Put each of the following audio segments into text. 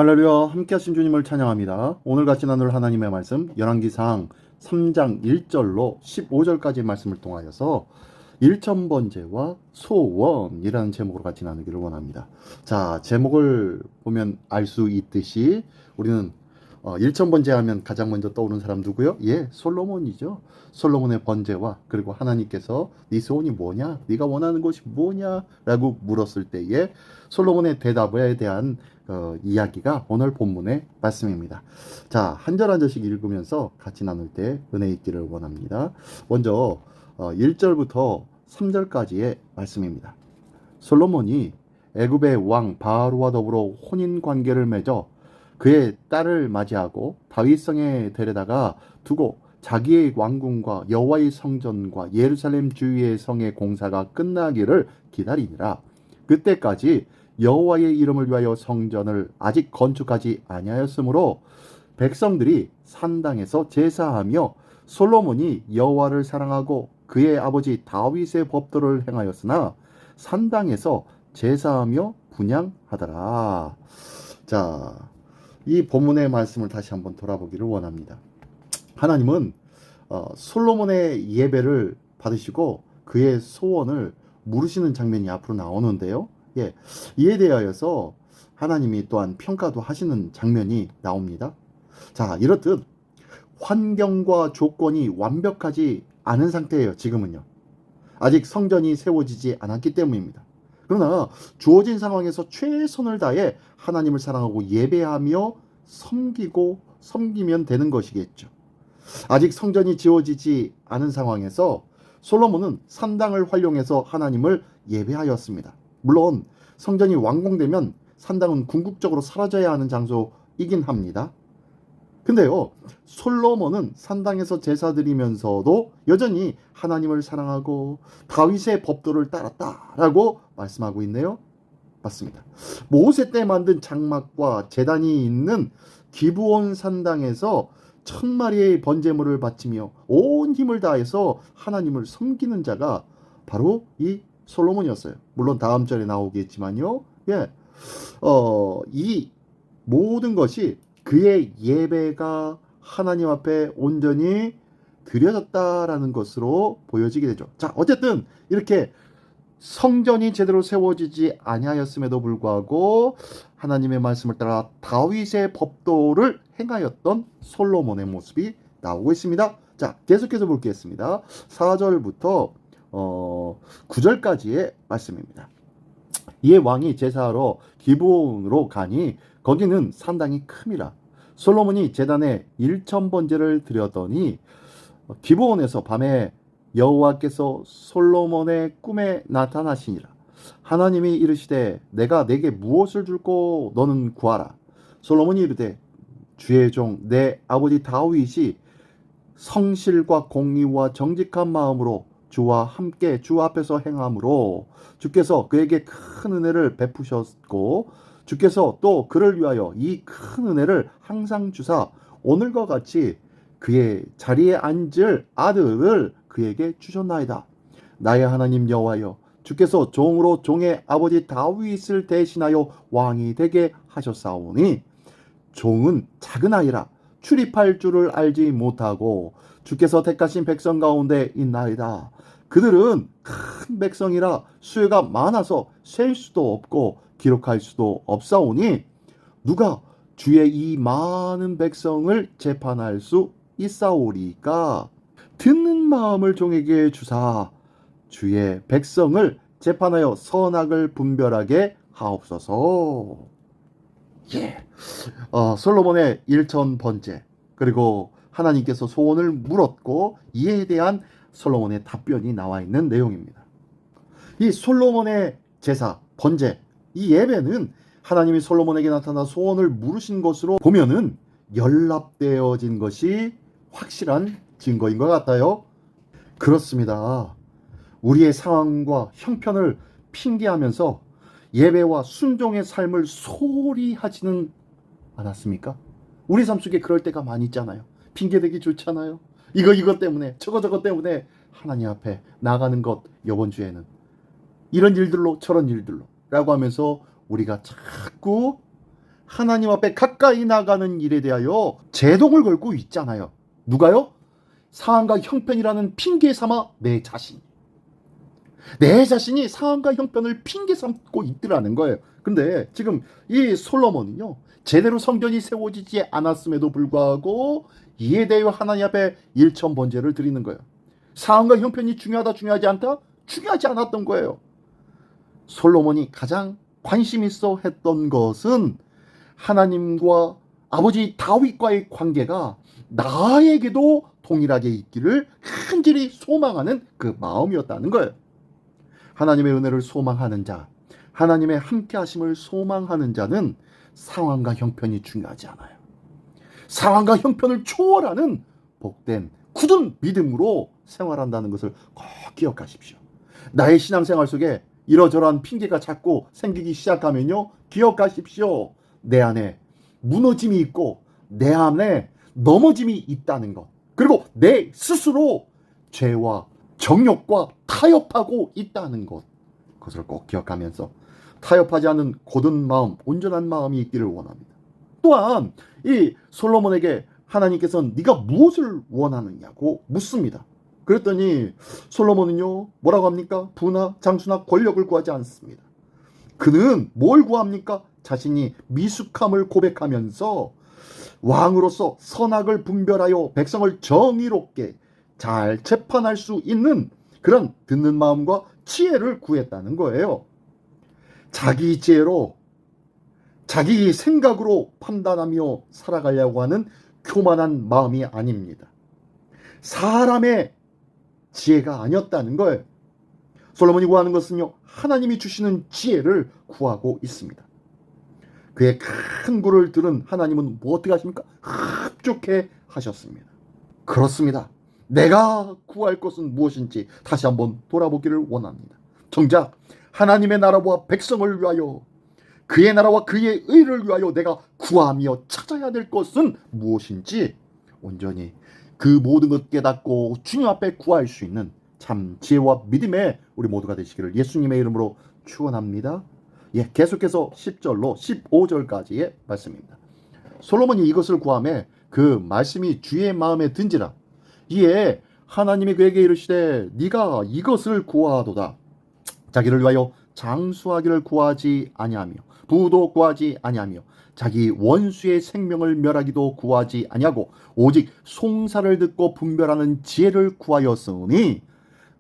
할렐루야, 함께 하신 주님을 찬양합니다. 오늘 같이 나눌 하나님의 말씀 열왕기상 3장 1절로 15절까지 말씀을 통하여서 일천번제와 소원이라는 제목으로 같이 나누기를 원합니다. 자, 제목을 보면 알 수 있듯이 우리는 일천번제 하면 가장 먼저 떠오르는 사람 누구요? 예, 솔로몬이죠. 솔로몬의 번제와 그리고 하나님께서 네 소원이 뭐냐? 네가 원하는 것이 뭐냐? 라고 물었을 때에 솔로몬의 대답에 대한 이야기가 오늘 본문의 말씀입니다. 자, 한 절 한 절씩 읽으면서 같이 나눌 때 은혜 있기를 원합니다. 먼저 1절부터 3절까지의 말씀입니다. 솔로몬이 애굽의 왕 바로와 더불어 혼인 관계를 맺어 그의 딸을 맞이하고 다윗성에 데려다가 두고 자기의 왕궁과 여호와의 성전과 예루살렘 주위의 성의 공사가 끝나기를 기다리니라. 그때까지 여호와의 이름을 위하여 성전을 아직 건축하지 아니하였으므로 백성들이 산당에서 제사하며 솔로몬이 여호와를 사랑하고 그의 아버지 다윗의 법도를 행하였으나 산당에서 제사하며 분향하더라. 자, 이 본문의 말씀을 다시 한번 돌아보기를 원합니다. 하나님은 솔로몬의 예배를 받으시고 그의 소원을 물으시는 장면이 앞으로 나오는데요. 예, 이에 대하여서 하나님이 또한 평가도 하시는 장면이 나옵니다. 자, 이렇듯 환경과 조건이 완벽하지 않은 상태예요. 지금은요. 아직 성전이 세워지지 않았기 때문입니다. 그러나 주어진 상황에서 최선을 다해 하나님을 사랑하고 예배하며 섬기면 되는 것이겠죠. 아직 성전이 지어지지 않은 상황에서 솔로몬은 산당을 활용해서 하나님을 예배하였습니다. 물론 성전이 완공되면 산당은 궁극적으로 사라져야 하는 장소이긴 합니다. 근데요, 솔로몬은 산당에서 제사 드리면서도 여전히 하나님을 사랑하고 다윗의 법도를 따랐다라고 말씀하고 있네요. 맞습니다. 모세 때 만든 장막과 제단이 있는 기브온 산당에서 1000마리의 번제물을 바치며 온 힘을 다해서 하나님을 섬기는 자가 바로 이 솔로몬이었어요. 물론 다음 절에 나오겠지만요. 예, 이 모든 것이 그의 예배가 하나님 앞에 온전히 드려졌다라는 것으로 보여지게 되죠. 자, 어쨌든 이렇게 성전이 제대로 세워지지 아니하였음에도 불구하고 하나님의 말씀을 따라 다윗의 법도를 행하였던 솔로몬의 모습이 나오고 있습니다. 자, 계속해서 보겠습니다. 4절부터 9절까지의 말씀입니다. 이에 왕이 제사하러 기브온으로 가니 거기는 산당이 큼이라. 솔로몬이 제단에 1000번제를 드렸더니 기브온에서 밤에 여호와께서 솔로몬의 꿈에 나타나시니라. 하나님이 이르시되 내가 내게 무엇을 줄고 너는 구하라. 솔로몬이 이르되 주의 종 내 아버지 다윗이 성실과 공의와 정직한 마음으로 주와 함께 주 앞에서 행함으로 주께서 그에게 큰 은혜를 베푸셨고 주께서 또 그를 위하여 이 큰 은혜를 항상 주사 오늘과 같이 그의 자리에 앉을 아들을 그에게 주셨나이다. 나의 하나님 여호와여 주께서 종으로 종의 아버지 다윗을 대신하여 왕이 되게 하셨사오니 종은 작은 아이라 출입할 줄을 알지 못하고 주께서 택하신 백성 가운데 있나이다. 그들은 큰 백성이라 수요가 많아서 셀 수도 없고 기록할 수도 없사오니 누가 주의 이 많은 백성을 재판할 수 있사오리까? 듣는 마음을 종에게 주사 주의 백성을 재판하여 선악을 분별하게 하옵소서. 예, 솔로몬의 1000번제 그리고 하나님께서 소원을 물었고 이에 대한 솔로몬의 답변이 나와 있는 내용입니다. 이 솔로몬의 제사, 번제, 이 예배는 하나님이 솔로몬에게 나타나 소원을 물으신 것으로 보면은 연락되어진 것이 확실한 증거인 것 같아요. 그렇습니다. 우리의 상황과 형편을 핑계하면서 예배와 순종의 삶을 소홀히 하지는 않았습니까? 우리 삶 속에 그럴 때가 많이 있잖아요. 핑계대기 좋잖아요. 이거 때문에 저거 때문에 하나님 앞에 나가는 것 이번 주에는 이런 일들로 저런 일들로 라고 하면서 우리가 자꾸 하나님 앞에 가까이 나가는 일에 대하여 제동을 걸고 있잖아요. 누가요? 상한과 형편이라는 핑계 삼아 내 자신이 상한과 형편을 핑계 삼고 있더라는 거예요. 근데 지금 이 솔로몬은요, 제대로 성전이 세워지지 않았음에도 불구하고 이에 대해 하나님 앞에 일천번제를 드리는 거예요. 상한과 형편이 중요하지 않다? 중요하지 않았던 거예요. 솔로몬이 가장 관심 있어 했던 것은 하나님과 아버지 다윗과의 관계가 나에게도 동일하게 있기를 간절히 소망하는 그 마음이었다는 거예요. 하나님의 은혜를 소망하는 자, 하나님의 함께 하심을 소망하는 자는 상황과 형편이 중요하지 않아요. 상황과 형편을 초월하는 복된 굳은 믿음으로 생활한다는 것을 꼭 기억하십시오. 나의 신앙생활 속에 이러저러한 핑계가 자꾸 생기기 시작하면요, 기억하십시오. 내 안에 무너짐이 있고 내 안에 넘어짐이 있다는 것, 그리고 내 스스로 죄와 정욕과 타협하고 있다는 것, 그것을 꼭 기억하면서 타협하지 않는 곧은 마음, 온전한 마음이 있기를 원합니다. 또한 이 솔로몬에게 하나님께서는 네가 무엇을 원하느냐고 묻습니다. 그랬더니 솔로몬은요, 뭐라고 합니까? 부나 장수나 권력을 구하지 않습니다. 그는 뭘 구합니까? 자신이 미숙함을 고백하면서 왕으로서 선악을 분별하여 백성을 정의롭게 잘 재판할 수 있는 그런 듣는 마음과 지혜를 구했다는 거예요. 자기 지혜로, 자기 생각으로 판단하며 살아가려고 하는 교만한 마음이 아닙니다. 사람의 지혜가 아니었다는 거예요. 솔로몬이 구하는 것은요, 하나님이 주시는 지혜를 구하고 있습니다. 그의 큰 구를 들은 하나님은 뭐 어떻게 하십니까? 흡족해 하셨습니다. 그렇습니다. 내가 구할 것은 무엇인지 다시 한번 돌아보기를 원합니다. 정작 하나님의 나라와 백성을 위하여, 그의 나라와 그의 의를 위하여 내가 구하며 찾아야 될 것은 무엇인지 온전히 그 모든 것 깨닫고 주님 앞에 구할 수 있는 참 지혜와 믿음의 우리 모두가 되시기를 예수님의 이름으로 축원합니다. 계속해서 10절로 15절까지의 말씀입니다. 솔로몬이 이것을 구하매 그 말씀이 주의 마음에 든지라. 이에 하나님이 그에게 이르시되 네가 이것을 구하도다. 자기를 위하여 장수하기를 구하지 아니하며 부도 구하지 아니하며 자기 원수의 생명을 멸하기도 구하지 아니하고 오직 송사를 듣고 분별하는 지혜를 구하였으니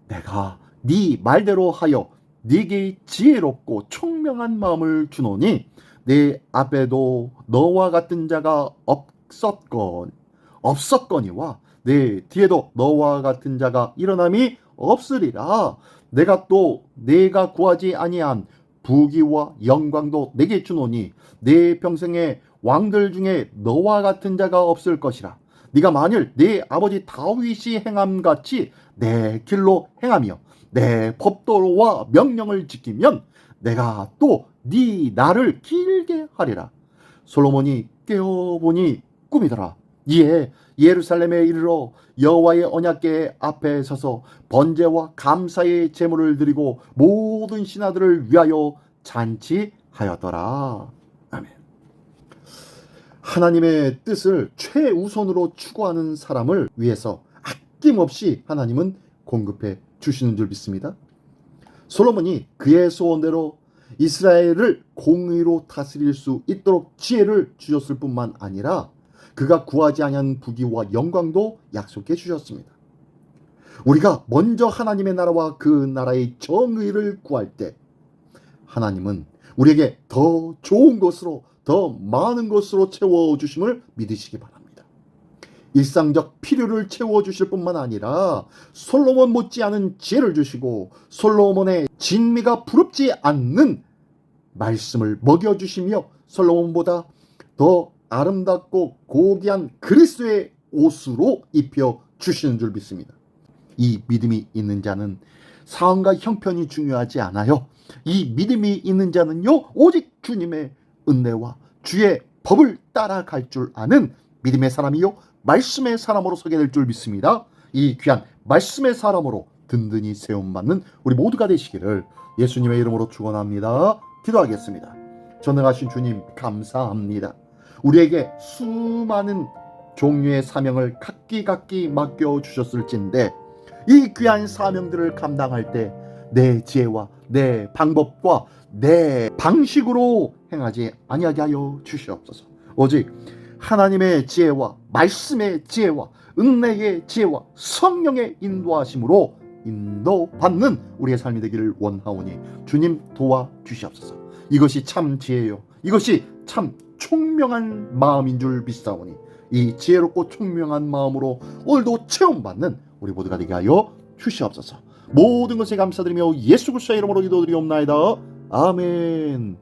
내가 네 말대로 하여 네게 지혜롭고 총명한 마음을 주노니 네 앞에도 너와 같은 자가 없었거니와 네 뒤에도 너와 같은 자가 일어남이 없으리라. 내가 또 네가 구하지 아니한 부귀와 영광도 내게 주노니 네 평생에 왕들 중에 너와 같은 자가 없을 것이라. 네가 만일 네 아버지 다윗이 행함같이 내 길로 행하며 내 법도와 명령을 지키면 내가 또 네 날을 길게 하리라. 솔로몬이 깨어보니 꿈이더라. 이에 예루살렘에 이르러 여호와의 언약궤 앞에 서서 번제와 감사의 제물을 드리고 모든 신하들을 위하여 잔치하였더라. 아멘. 하나님의 뜻을 최우선으로 추구하는 사람을 위해서 아낌없이 하나님은 공급해 주시는 줄 믿습니다. 솔로몬이 그의 소원대로 이스라엘을 공의로 다스릴 수 있도록 지혜를 주셨을 뿐만 아니라 그가 구하지 아니한 부귀와 영광도 약속해 주셨습니다. 우리가 먼저 하나님의 나라와 그 나라의 정의를 구할 때 하나님은 우리에게 더 좋은 것으로, 더 많은 것으로 채워주심을 믿으시기 바랍니다. 일상적 필요를 채워주실 뿐만 아니라 솔로몬 못지않은 지혜를 주시고 솔로몬의 진미가 부럽지 않는 말씀을 먹여주시며 솔로몬보다 더 아름답고 고귀한 그리스도의 옷으로 입혀주시는 줄 믿습니다. 이 믿음이 있는 자는 상황과 형편이 중요하지 않아요. 이 믿음이 있는 자는요, 오직 주님의 은혜와 주의 법을 따라갈 줄 아는 믿음의 사람이요 말씀의 사람으로 서게 될 줄 믿습니다. 이 귀한 말씀의 사람으로 든든히 세움받는 우리 모두가 되시기를 예수님의 이름으로 축원합니다. 기도하겠습니다. 전능하신 주님 감사합니다. 우리에게 수많은 종류의 사명을 각기 맡겨주셨을진데 이 귀한 사명들을 감당할 때 내 지혜와 내 방법과 내 방식으로 행하지 아니하게 하여 주시옵소서. 오직 하나님의 지혜와 말씀의 지혜와 은혜의 지혜와 성령의 인도하심으로 인도받는 우리의 삶이 되기를 원하오니 주님 도와주시옵소서. 이것이 참 지혜요, 이것이 참 총명한 마음인 줄 믿사오니 이 지혜롭고 총명한 마음으로 오늘도 체험받는 우리 모두가 되게 하여 주시옵소서. 모든 것에 감사드리며 예수 그리스도의 이름으로 기도드리옵나이다. 아멘.